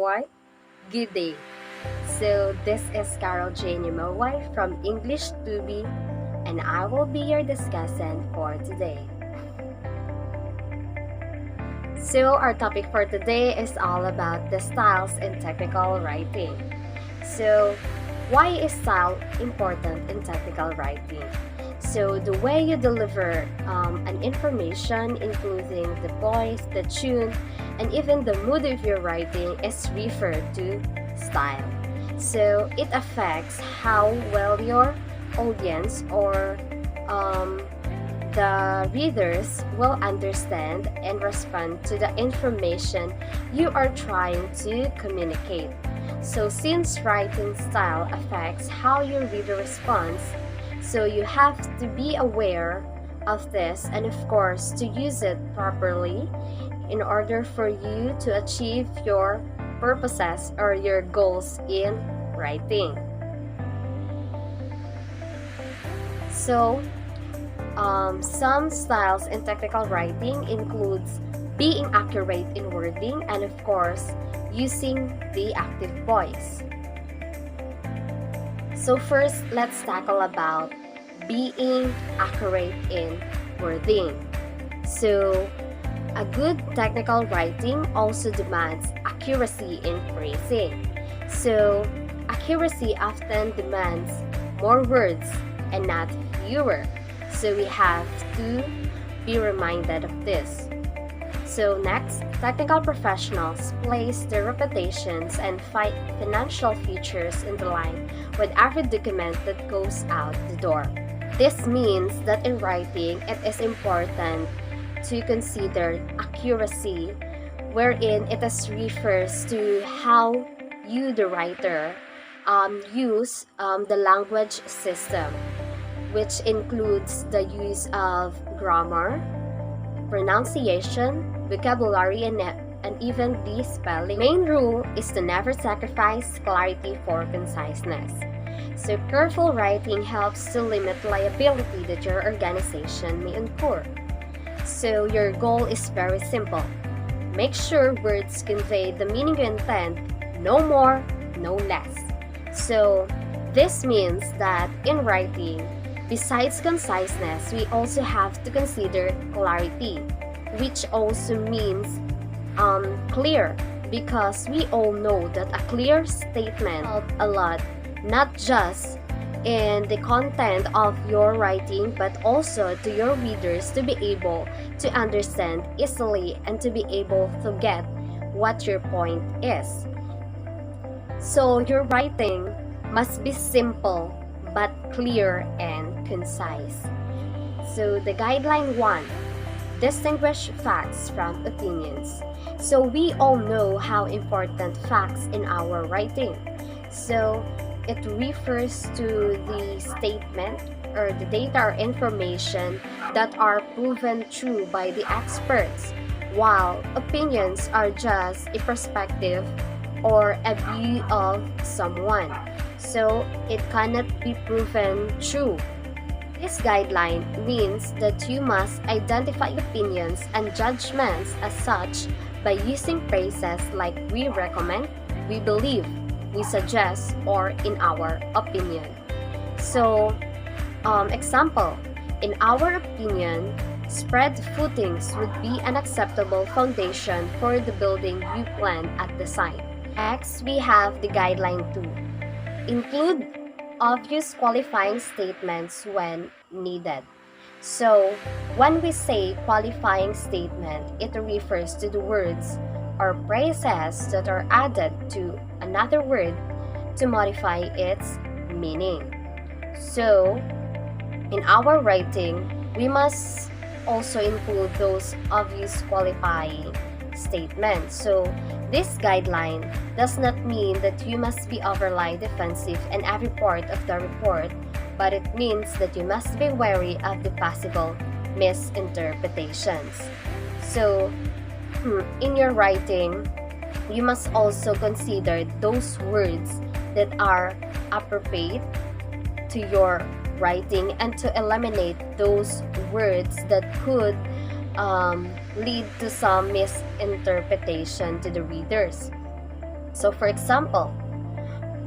what? Good day. So this is Carol Jane Yamoway from English 2B, and I will be your discussant for today. So our topic for today is all about the styles in technical writing. So why is style important in technical writing? So the way you deliver an information, including the voice, the tune, and even the mood of your writing is referred to style. So it affects how well your audience or the readers will understand and respond to the information you are trying to communicate. So since writing style affects how your reader responds, so you have to be aware of this and of course to use it properly in order for you to achieve your purposes or your goals in writing. So some styles in technical writing includes being accurate in wording and of course using the active voice. So first, let's tackle about being accurate in wording. So a good technical writing also demands accuracy in phrasing. So accuracy often demands more words and not fewer. So we have to be reminded of this. So next, technical professionals place their reputations and financial futures in the line with every document that goes out the door. This means that in writing, it is important to consider accuracy, wherein it refers to how you, the writer, use the language system, which includes the use of grammar, pronunciation, vocabulary, and even the spelling. Main rule is to never sacrifice clarity for conciseness. So careful writing helps to limit liability that your organization may incur. So your goal is very simple. Make sure words convey the meaning you intend, no more, no less. So this means that in writing, besides conciseness, we also have to consider clarity, which also means clear, because we all know that a clear statement helps a lot, not just in the content of your writing, but also to your readers to be able to understand easily and to be able to get what your point is. So your writing must be simple but clear and concise. So the guideline 1, distinguish facts from opinions. So we all know how important facts in our writing. So it refers to the statement or the data or information that are proven true by the experts, while opinions are just a perspective or a view of someone. So it cannot be proven true. This guideline means that you must identify opinions and judgments as such by using phrases like we recommend, we believe, we suggest, or in our opinion. So, example, in our opinion, spread footings would be an acceptable foundation for the building you plan at the site. Next, we have the guideline 2. Include obvious qualifying statements when needed. So, when we say qualifying statement, it refers to the words or phrases that are added to another word to modify its meaning. So, in our writing, we must also include those obvious qualifying statements. So, this guideline does not mean that you must be overly defensive in every part of the report, but it means that you must be wary of the possible misinterpretations. So, in your writing, you must also consider those words that are appropriate to your writing and to eliminate those words that could lead to some misinterpretation to the readers. So for example,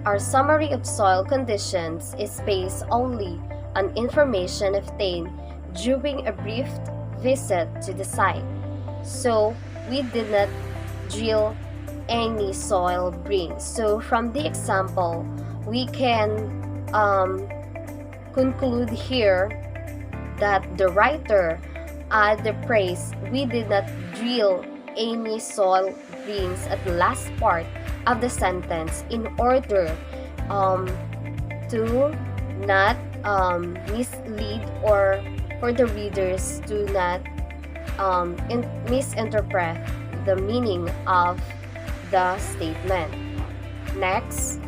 our summary of soil conditions is based only on information obtained during a brief visit to the site. So we did not drill any soil brings. So from the example, we can conclude here that the writer add the praise, we did not drill any soil brings at the last part of the sentence in order to not mislead, or for the readers to not misinterpret the meaning of the statement. Next,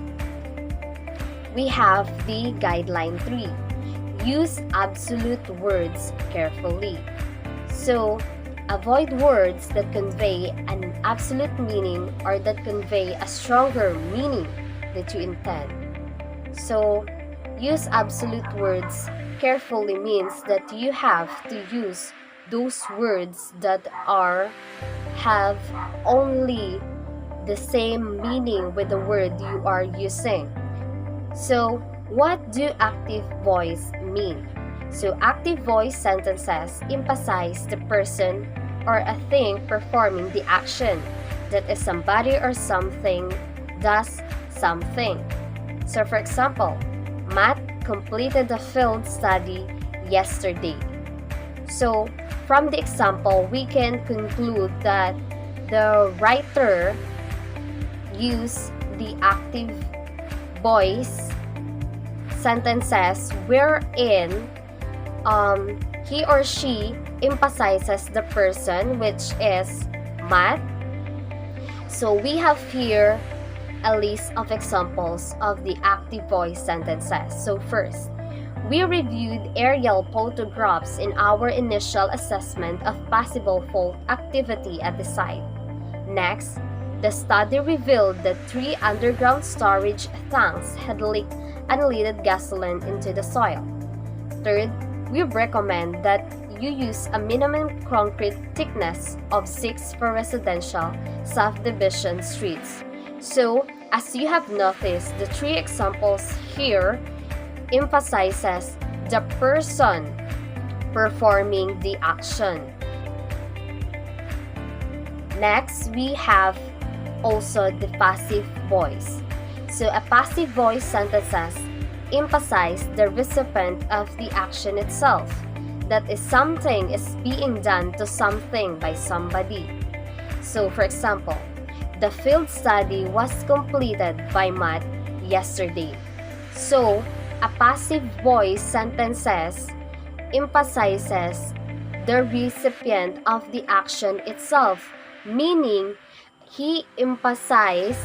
we have the guideline 3. Use absolute words carefully. So, avoid words that convey an absolute meaning or that convey a stronger meaning that you intend. So, use absolute words carefully means that you have to use those words that have only the same meaning with the word you are using. So, what do active voice mean? So, active voice sentences emphasize the person or a thing performing the action, that is somebody or something does something. So, for example, Matt completed the field study yesterday. So, from the example, we can conclude that the writer used the active voice sentences wherein he or she emphasizes the person, which is Matt. So we have here a list of examples of the active voice sentences. So first, we reviewed aerial photographs in our initial assessment of possible fault activity at the site. Next, the study revealed that 3 underground storage tanks had leaked unleaded gasoline into the soil. Third, we recommend that you use a minimum concrete thickness of 6 for residential subdivision streets. So, as you have noticed, the 3 examples here emphasizes the person performing the action. Next, we have also the passive voice. So, a passive voice sentences emphasize the recipient of the action itself. That is, something is being done to something by somebody. So, for example, the field study was completed by Matt yesterday. So, a passive voice sentences emphasizes the recipient of the action itself, meaning he emphasizes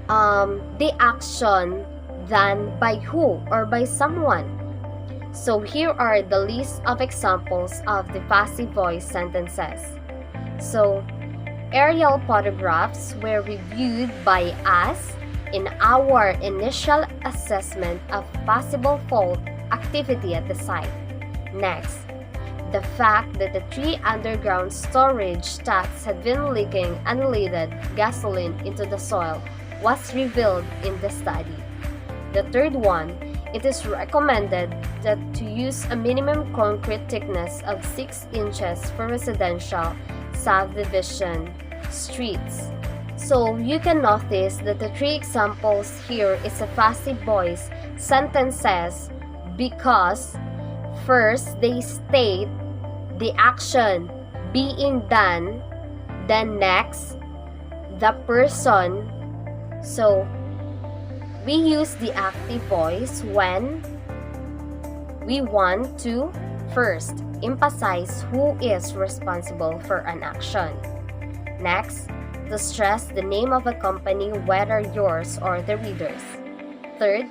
the action done by who or by someone. So here are the list of examples of the passive voice sentences. So, aerial photographs were reviewed by us in our initial assessment of possible fault activity at the site. Next, the fact that the 3 underground storage tanks had been leaking unleaded gasoline into the soil was revealed in the study. The third one, it is recommended that to use a minimum concrete thickness of 6 inches for residential subdivision streets. So you can notice that the 3 examples here is a passive voice sentences because first they state the action being done, then next the person. So we use the active voice when we want to first emphasize who is responsible for an action. Next, to stress the name of a company, whether yours or the reader's. Third,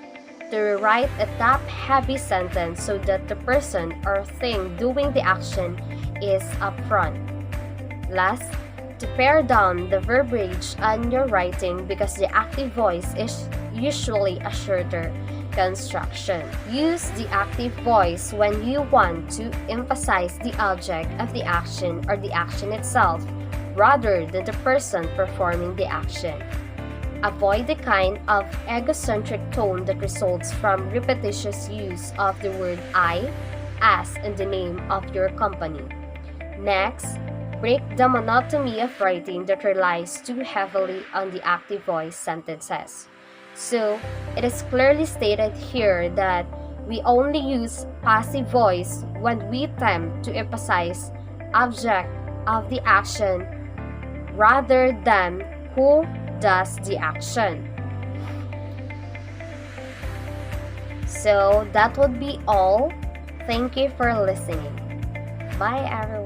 to write a top-heavy sentence so that the person or thing doing the action is upfront. Last, to pare down the verbiage on your writing because the active voice is usually a shorter construction. Use the active voice when you want to emphasize the object of the action or the action itself, rather than the person performing the action. Avoid the kind of egocentric tone that results from repetitious use of the word I, as in the name of your company. Next, break the monotony of writing that relies too heavily on the active voice sentences. So, it is clearly stated here that we only use passive voice when we attempt to emphasize object of the action rather than who does the action. So that would be all. Thank you for listening. Bye everyone.